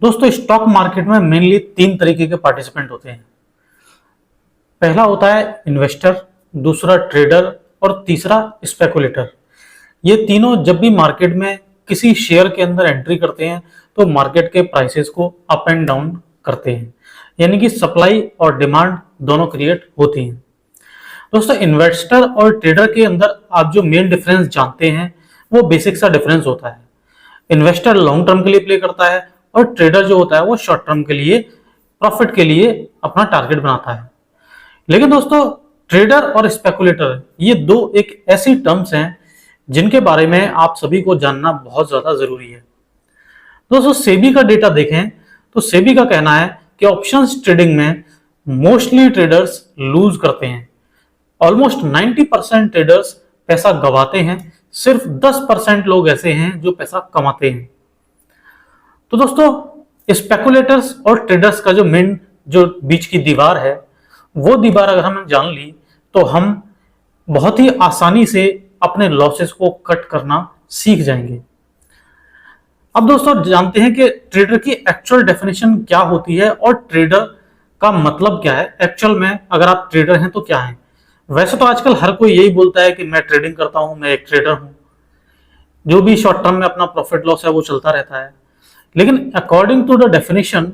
दोस्तों stock market में mainly तीन तरीके के पार्टिसिपेंट होते हैं। पहला होता है इन्वेस्टर, दूसरा ट्रेडर और तीसरा स्पेकुलेटर। ये तीनों जब भी मार्केट में किसी शेयर के अंदर एंट्री करते हैं तो मार्केट के प्राइसेस को अप एंड डाउन करते हैं, यानी कि सप्लाई और डिमांड दोनों क्रिएट होती हैं। दोस्तों इन्वेस्टर और ट्रेडर के अंदर आप जो मेन डिफरेंस जानते हैं वो बेसिक सा डिफरेंस होता है। इन्वेस्टर लॉन्ग टर्म के लिए प्ले करता है और ट्रेडर जो होता है वो शॉर्ट टर्म के लिए प्रॉफिट के लिए अपना टारगेट बनाता है। लेकिन दोस्तों ट्रेडर और स्पेकुलेटर ये दो एक ऐसी टर्म्स हैं जिनके बारे में आप सभी को जानना बहुत ज्यादा जरूरी है। दोस्तों सेबी का डेटा देखें तो सेबी का कहना है कि ऑप्शंस ट्रेडिंग में मोस्टली ट्रेडर्स लूज करते हैं। ऑलमोस्ट 90% ट्रेडर्स पैसा गवाते हैं, सिर्फ 10% लोग ऐसे हैं जो पैसा कमाते हैं। तो दोस्तों स्पेकुलेटर्स और ट्रेडर्स का जो मेन जो बीच की दीवार है वो दीवार अगर हम जान ली तो हम बहुत ही आसानी से अपने लॉसेस को कट करना सीख जाएंगे। अब दोस्तों जानते हैं कि ट्रेडर की एक्चुअल डेफिनेशन क्या होती है और ट्रेडर का मतलब क्या है। एक्चुअल में अगर आप ट्रेडर हैं तो क्या है। वैसे तो आजकल हर कोई यही बोलता है कि मैं ट्रेडिंग करता हूं, मैं एक ट्रेडर हूं, जो भी शॉर्ट टर्म में अपना प्रॉफिट लॉस है वो चलता रहता है। लेकिन according to the definition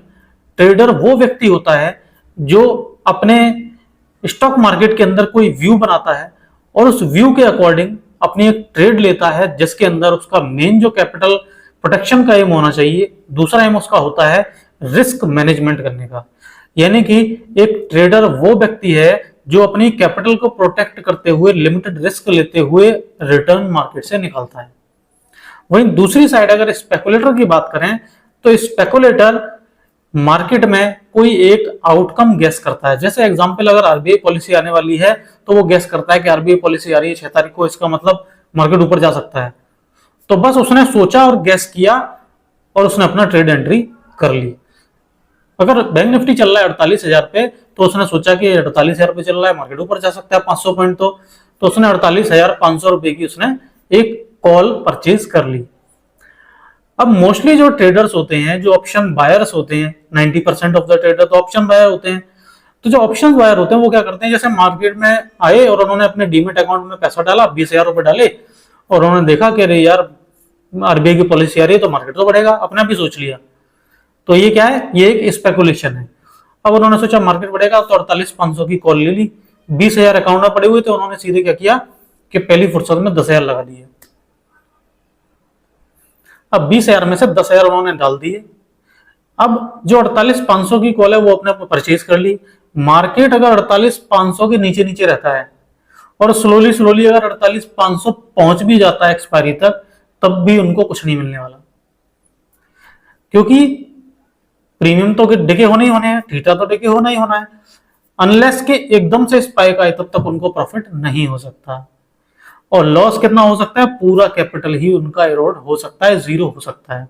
trader वो व्यक्ति होता है जो अपने स्टॉक मार्केट के अंदर कोई व्यू बनाता है और उस व्यू के अकॉर्डिंग अपनी एक ट्रेड लेता है जिसके अंदर उसका मेन जो कैपिटल प्रोटेक्शन का एम होना चाहिए, दूसरा एम उसका होता है रिस्क मैनेजमेंट करने का। यानी कि एक ट्रेडर वो व्यक्ति है जो अपनी कैपिटल को प्रोटेक्ट करते हुए लिमिटेड रिस्क लेते हुए रिटर्न मार्केट से निकालता है। वहीं दूसरी साइड अगर स्पेकुलेटर की बात करें तो स्पेकुलेटर मार्केट में कोई एक आउटकम गेस करता है। जैसे एग्जांपल अगर आरबीआई पॉलिसी आने वाली है तो वो गेस करता है कि आरबीआई पॉलिसी आ रही है 6 तारीख को, इसका मतलब मार्केट ऊपर जा सकता है। तो बस उसने सोचा और गेस किया और उसने अपना ट्रेड एंट्री कर ली। अगर बैंक निफ्टी चल रहा है 48,000 पे तो उसने सोचा कि 48,000 पे चल रहा है, मार्केट ऊपर जा सकता है 500 पॉइंट, तो उसने 48,500 रुपए की उसने एक कॉल परचेज कर ली। अब मोस्टली जो ट्रेडर्स होते हैं, जो ऑप्शन बायर्स होते हैं, 90% ऑफ द ट्रेडर तो ऑप्शन बायर होते हैं। तो जो ऑप्शन बायर होते हैं वो क्या करते हैं, जैसे मार्केट में आए और उन्होंने अपने डीमेट अकाउंट में पैसा डाला, 20,000 रुपए डाले और उन्होंने देखा कि अरे यार आरबीआई की पॉलिसी आ रही है तो मार्केट तो बढ़ेगा, अपने आप ही सोच लिया। तो ये क्या है, ये एक स्पेकुलेशन है। अब उन्होंने सोचा मार्केट बढ़ेगा तो 48,500 की कॉल ले ली, 20,000 अकाउंट में पड़े हुए थे, उन्होंने सीधे क्या किया कि पहली फुर्सत में 10,000 लगा दिए। अब 20,000 में से 10,000 उन्होंने डाल दिए। अब जो 48,500 की कॉल है वो अपने परचेज कर ली। मार्केट अगर 48,500 के नीचे नीचे रहता है और स्लोली स्लोली अगर 48,500 पहुंच भी जाता है एक्सपायरी तक, तब भी उनको कुछ नहीं मिलने वाला, क्योंकि प्रीमियम तो डिके होने ही होने हैं, थीटा तो डिके होना ही होना है। अनलेस के एकदम से स्पाइक आए तब तक उनको प्रॉफिट नहीं हो सकता। और लॉस कितना हो सकता है, पूरा कैपिटल ही उनका एरोड हो सकता है, जीरो हो सकता है।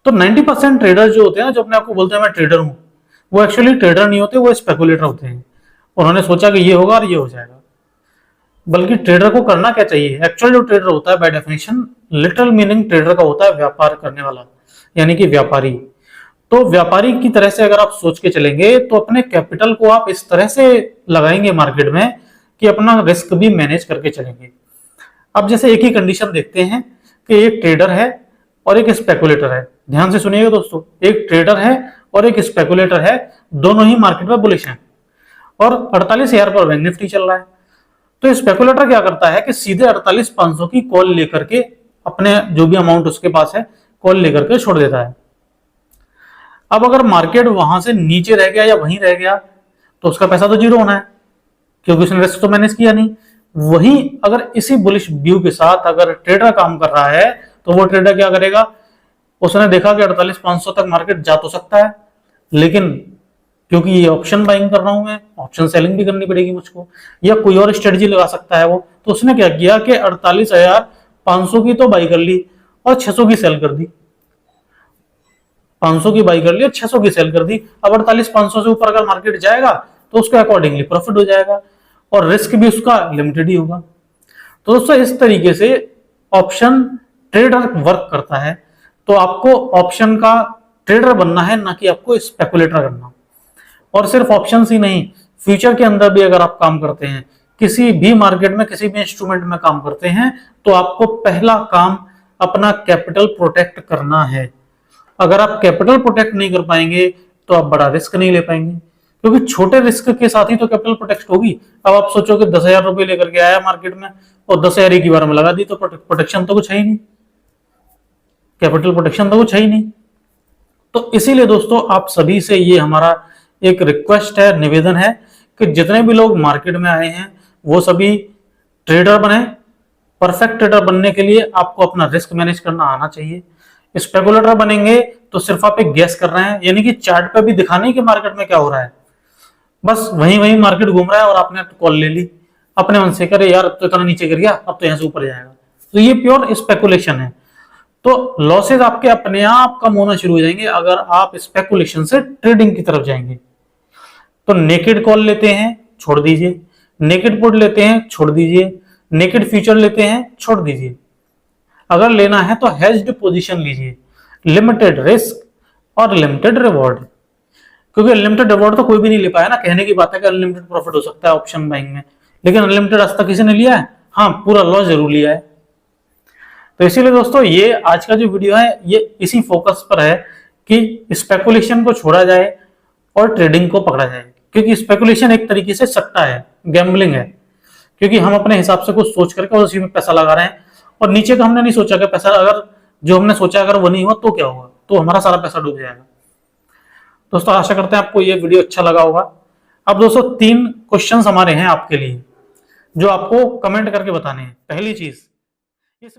तो 90% ट्रेडर जो होते हैं जो अपने आपको बोलते हैं मैं ट्रेडर हूं, वो एक्चुअली ट्रेडर नहीं होते, वो स्पेकुलेटर होते हैं। उन्होंने सोचा कि ये होगा और ये हो जाएगा। बल्कि ट्रेडर को करना क्या चाहिए, एक्चुअल जो ट्रेडर होता है by definition literal meaning trader का होता है व्यापार करने वाला, यानी कि व्यापारी। तो व्यापारी की तरह से अगर आप सोच के चलेंगे तो अपने कैपिटल को आप इस तरह से लगाएंगे मार्केट में कि अपना रिस्क भी मैनेज करके चलेंगे। अब जैसे एक ही कंडीशन देखते हैं कि एक ट्रेडर है और एक स्पेकुलेटर है। ध्यान से सुनिएगा दोस्तों, एक ट्रेडर है और एक स्पेकुलेटर है, दोनों ही मार्केट में बुलिश हैं और 48,000 पर बैंक निफ्टी चल रहा है। तो स्पेकुलेटर क्या करता है कि सीधे 48,500 की कॉल लेकर के अपने जो भी अमाउंट उसके पास है कॉल लेकर के छोड़ देता है। अब अगर मार्केट वहां से नीचे रह गया या वहीं रह गया तो उसका पैसा तो जीरो होना है, क्योंकि उसने रिस्क तो मैनेज किया नहीं। वहीं अगर इसी बुलिश व्यू के साथ अगर ट्रेडर काम कर रहा है तो वो ट्रेडर क्या करेगा, उसने देखा कि 48,500 तक मार्केट जा तो सकता है, लेकिन क्योंकि ये ऑप्शन बाइंग कर रहा हूं मैं, ऑप्शन सेलिंग भी करनी पड़ेगी मुझको, या कोई और स्ट्रेटजी लगा सकता है वो, तो उसने क्या किया कि 48,500 की तो बाई कर ली और 600 की सेल कर दी। 500 की बाई कर ली और 600 की सेल कर दी। अब 48,500 से ऊपर अगर मार्केट जाएगा तो उसके अकॉर्डिंगली प्रॉफिट हो जाएगा और रिस्क भी उसका लिमिटेड ही होगा। तो दोस्तों इस तरीके से ऑप्शन ट्रेडर वर्क करता है। तो आपको ऑप्शन का ट्रेडर बनना है, ना कि आपको स्पेकुलेटर करना। और सिर्फ ऑप्शंस ही नहीं, फ्यूचर के अंदर भी अगर आप काम करते हैं, किसी भी मार्केट में किसी भी इंस्ट्रूमेंट में काम करते हैं, तो आपको पहला काम अपना कैपिटल प्रोटेक्ट करना है। अगर आप कैपिटल प्रोटेक्ट नहीं कर पाएंगे तो आप बड़ा रिस्क नहीं ले पाएंगे, क्योंकि छोटे रिस्क के साथ ही तो कैपिटल प्रोटेक्ट होगी। अब आप सोचो कि 10,000 रुपए लेकर के आया मार्केट में और 10,000 एक ही बार में लगा दी, तो प्रोटेक्शन तो कुछ है ही नहीं, कैपिटल प्रोटेक्शन तो कुछ है ही नहीं। तो इसीलिए दोस्तों आप सभी से ये हमारा एक रिक्वेस्ट है, निवेदन है कि जितने भी लोग मार्केट में आए हैं वो सभी ट्रेडर बने। परफेक्ट ट्रेडर बनने के लिए आपको अपना रिस्क मैनेज करना आना चाहिए। स्पेकुलेटर बनेंगे तो सिर्फ आप एक गैस कर रहे हैं, यानी कि चार्ट पे भी दिखा नहीं कि मार्केट में क्या हो रहा है, बस वहीं मार्केट घूम रहा है और आपने कॉल ले ली अपने मन से, करे यार अब तो इतना नीचे गिर गया, अब तो यहां से ऊपर जाएगा। तो ये प्योर स्पेकुलेशन है। तो लॉसेज आपके अपने आप कम होना शुरू हो जाएंगे अगर आप स्पेकुलेशन से ट्रेडिंग की तरफ जाएंगे। तो नेकेड कॉल लेते हैं, छोड़ दीजिए। नेकेड पुट लेते हैं, छोड़ दीजिए। नेकेड फ्यूचर लेते हैं, छोड़ दीजिए। अगर लेना है तो हेज्ड पोजीशन लीजिए, लिमिटेड रिस्क और लिमिटेड रिवॉर्ड। क्योंकि अनलिमिटेड रिवॉर्ड तो कोई भी नहीं ले पाया ना, कहने की बात है कि अनलिमिटेड प्रॉफिट हो सकता है ऑप्शन बाइंग में, लेकिन अनलिमिटेड आज तक किसी ने लिया है? हाँ, पूरा लॉस जरूर लिया है। तो इसीलिए दोस्तों ये आज का जो वीडियो है ये इसी फोकस पर है कि स्पेकुलेशन को छोड़ा जाए और ट्रेडिंग को पकड़ा जाए। क्योंकि स्पेकुलेशन एक तरीके से सट्टा है, गैम्बलिंग है, क्योंकि हम अपने हिसाब से कुछ सोच करके उसी में पैसा लगा रहे हैं और नीचे का हमने नहीं सोचा कि पैसा अगर जो हमने सोचा अगर वो नहीं हुआ तो क्या होगा, तो हमारा सारा पैसा डूब जाएगा। दोस्तों आशा करते हैं आपको ये वीडियो अच्छा लगा होगा। अब दोस्तों 3 क्वेश्चंस हमारे हैं आपके लिए जो आपको कमेंट करके बताने हैं। पहली चीज, इस